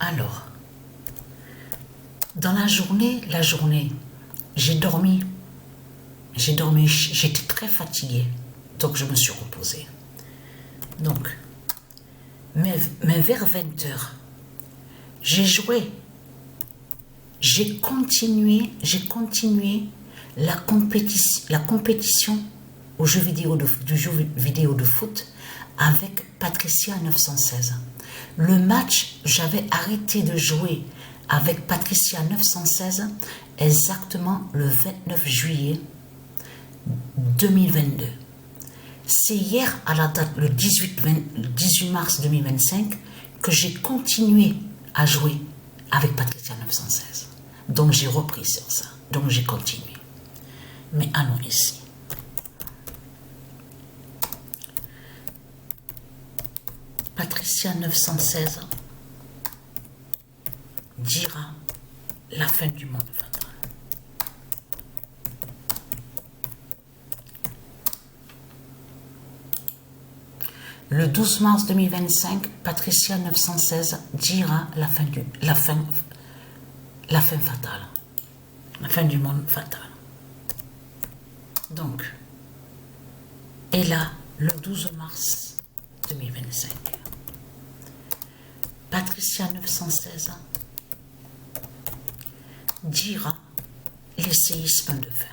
Alors, dans la journée, j'ai dormi, j'étais très fatiguée, donc je me suis reposée. Donc, mais vers 20 h, j'ai joué, j'ai continué la compétition du jeu vidéo de foot avec Patricia 916. Le match, j'avais arrêté de jouer avec Patricia 916 exactement le 29 juillet 2022. C'est hier, à la date, le 18 mars 2025, que j'ai continué à jouer avec Patricia 916. Donc j'ai repris sur ça. Donc j'ai continué. Mais allons ici. Patricia 916 dira la fin du monde fatal. Le 12 mars 2025, Patricia 916 dira la fin fatale. La fin du monde fatal. Donc, et là, le 12 mars 2025, Patricia 916 dira les séismes de fin.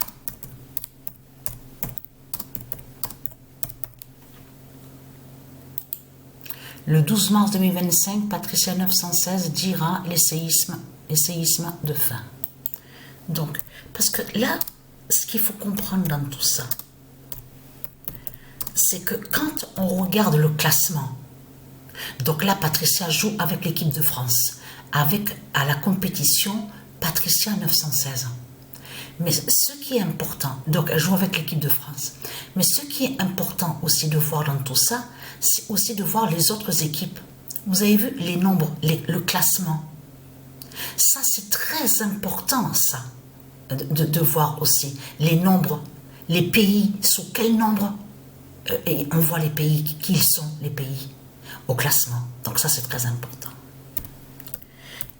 Le 12 mars 2025, Patricia 916 dira les séismes de fin. Donc, parce que là, ce qu'il faut comprendre dans tout ça, c'est que quand on regarde le classement, donc là, Patricia joue avec l'équipe de France, à la compétition Patricia 916. Mais ce qui est important, donc elle joue avec l'équipe de France, mais ce qui est important aussi de voir dans tout ça, c'est aussi de voir les autres équipes. Vous avez vu les nombres, le classement. Ça, c'est très important, ça, de voir aussi les nombres, les pays, sous quel nombre, et on voit les pays, qui ils sont, les pays, au classement. Donc ça, c'est très important.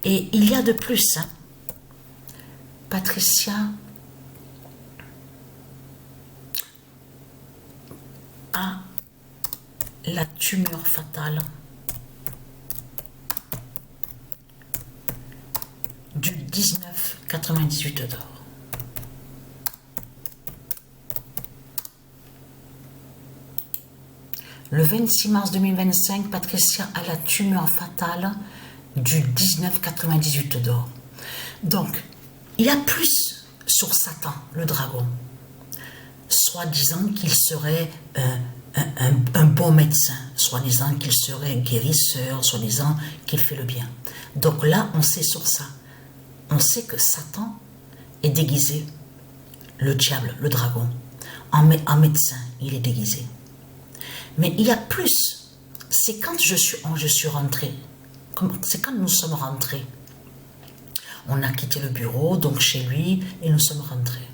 Et il y a de plus, hein, Patricia a la tumeur fatale du 1998 d'or. Le 26 mars 2025, Patricia a la tumeur fatale du 1998 d'or. Donc, il y a plus sur Satan, le dragon, soi-disant qu'il serait un bon médecin, soi-disant qu'il serait guérisseur, soi-disant qu'il fait le bien. Donc là, on sait sur ça. On sait que Satan est déguisé, le diable, le dragon, en médecin, il est déguisé. Mais il y a plus. C'est quand je suis rentrée, c'est quand nous sommes rentrés. On a quitté le bureau, donc chez lui, et nous sommes rentrés.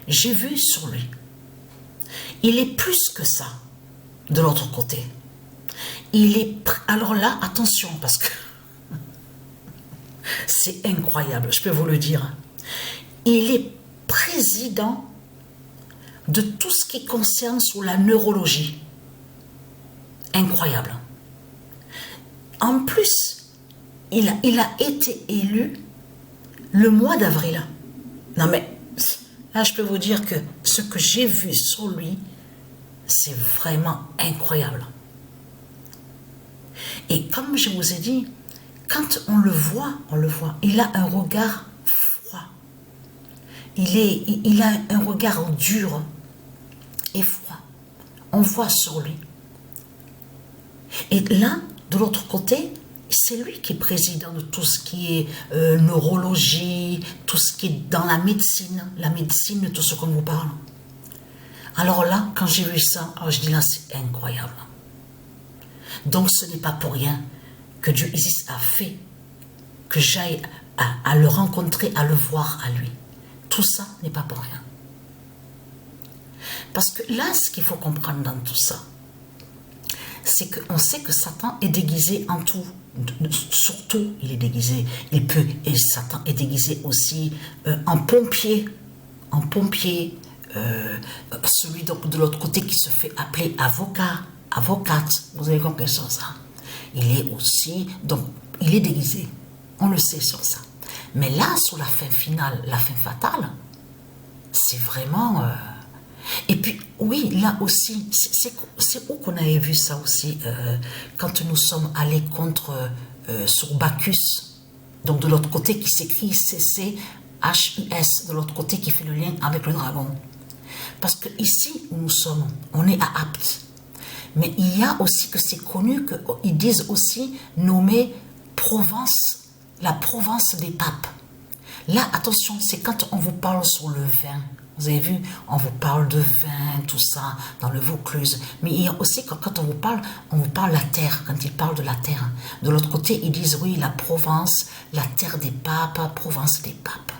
J'ai vu sur lui. Il est plus que ça, de l'autre côté. Il est... Alors là, attention, parce que c'est incroyable, je peux vous le dire. Il est président de tout ce qui concerne sur la neurologie. Incroyable. En plus, il a été élu le mois d'avril. Non mais, là je peux vous dire que ce que j'ai vu sur lui, c'est vraiment incroyable. Et comme je vous ai dit, quand on le voit, il a un regard froid. Il a un regard dur et froid. On voit sur lui. Et là, de l'autre côté, c'est lui qui est président de tout ce qui est neurologie, tout ce qui est dans la médecine, tout ce qu'on vous parle. Alors là, quand j'ai vu ça, alors je dis là, c'est incroyable. Donc ce n'est pas pour rien que Dieu Isis a fait que j'aille à le rencontrer, à le voir à lui. Tout ça n'est pas pour rien. Parce que là, ce qu'il faut comprendre dans tout ça, c'est qu'on sait que Satan est déguisé en tout. Surtout, il est déguisé. Et Satan est déguisé aussi en pompier. En pompier. Celui donc de l'autre côté qui se fait appeler avocat, avocate. Vous avez compris sur ça. Il est aussi, donc, il est déguisé. On le sait sur ça. Mais là, sur la fin finale, la fin fatale, c'est vraiment... Et puis, oui, là aussi, c'est où qu'on avait vu ça aussi, quand nous sommes allés contre, sur Bacchus, donc de l'autre côté qui s'écrit CCHUS, de l'autre côté qui fait le lien avec le dragon. Parce que ici où nous sommes, on est à Apt. Mais il y a aussi que c'est connu qu'ils disent aussi nommer Provence, la Provence des papes. Là, attention, c'est quand on vous parle sur le vin. Vous avez vu, on vous parle de vin, tout ça, dans le Vaucluse. Mais il y a aussi quand on vous parle la terre, quand ils parlent de la terre. De l'autre côté, ils disent, oui, la Provence, la terre des papes, Provence des papes.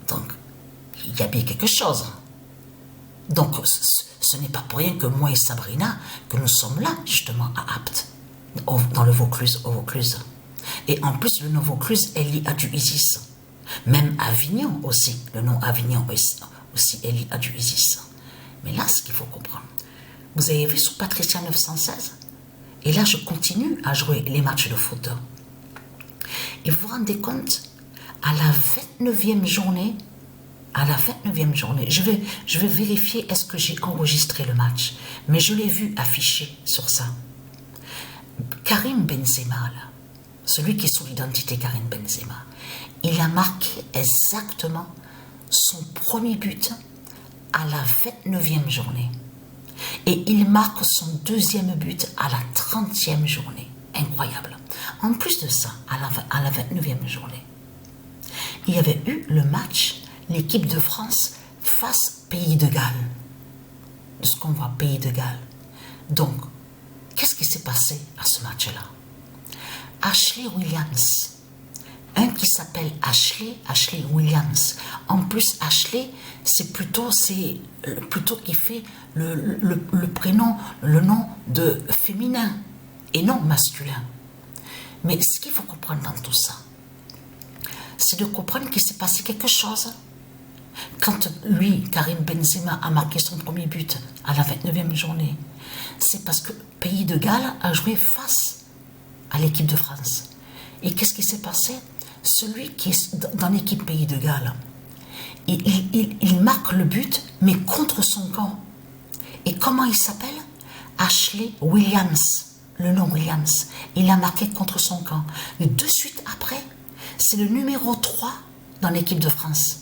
Donc, il y a bien quelque chose. Donc, ce n'est pas pour rien que moi et Sabrina, que nous sommes là, justement, à Apt, dans le Vaucluse, au Vaucluse. Et en plus, le nom Vaucluse est lié à du Isis. Même Avignon aussi, le nom Avignon aussi est lié à du Isis. Mais là, ce qu'il faut comprendre, vous avez vu sur Patricia 916, et là, je continue à jouer les matchs de foot. Et vous vous rendez compte, à la 29e journée, je vais vérifier est-ce que j'ai enregistré le match, mais je l'ai vu affiché sur ça. Karim Benzema, là, celui qui est sous l'identité Karim Benzema, il a marqué exactement son premier but à la 29e journée. Et il marque son deuxième but à la 30e journée. Incroyable. En plus de ça, à la 29e journée, il y avait eu le match, l'équipe de France face Pays de Galles. De ce qu'on voit, Pays de Galles. Donc, qu'est-ce qui s'est passé à ce match-là? Ashley Williams, un qui s'appelle Ashley Williams. En plus, Ashley, c'est plutôt qui fait le prénom, le nom de féminin et non masculin. Mais ce qu'il faut comprendre dans tout ça, c'est de comprendre qu'il s'est passé quelque chose. Quand lui, Karim Benzema, a marqué son premier but à la 29e journée, c'est parce que Pays de Galles a joué face à l'équipe de France. Et qu'est-ce qui s'est passé? Celui qui est dans l'équipe Pays de Galles, il marque le but, mais contre son camp. Et comment il s'appelle? Ashley Williams, le nom Williams. Il a marqué contre son camp. Et de suite après, c'est le numéro 3 dans l'équipe de France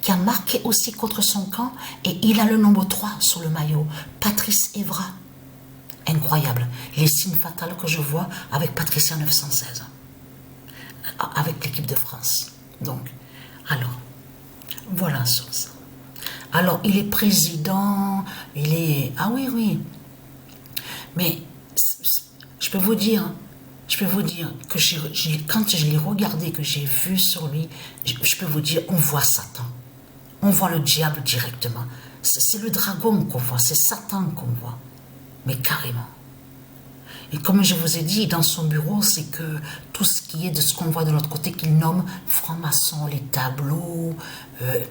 qui a marqué aussi contre son camp, et il a le numéro 3 sur le maillot, Patrice Evra. Incroyable, les signes fatals que je vois avec Patricia 916, avec l'équipe de France. Donc, alors, voilà sur ça. Alors, il est président, il est... Ah oui, oui. Mais, je peux vous dire que quand je l'ai regardé, que j'ai vu sur lui, je peux vous dire, on voit Satan. On voit le diable directement. C'est le dragon qu'on voit, c'est Satan qu'on voit. Mais carrément. Et comme je vous ai dit, dans son bureau, c'est que tout ce qui est de ce qu'on voit de l'autre côté, qu'il nomme franc-maçon, les tableaux,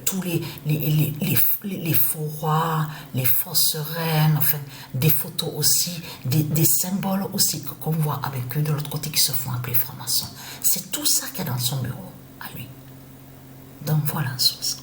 tous les faux rois, les fausses reines, enfin, des photos aussi, des symboles aussi qu'on voit avec eux de l'autre côté qui se font appeler franc-maçons. C'est tout ça qu'il y a dans son bureau, à lui. Donc voilà, sur ça.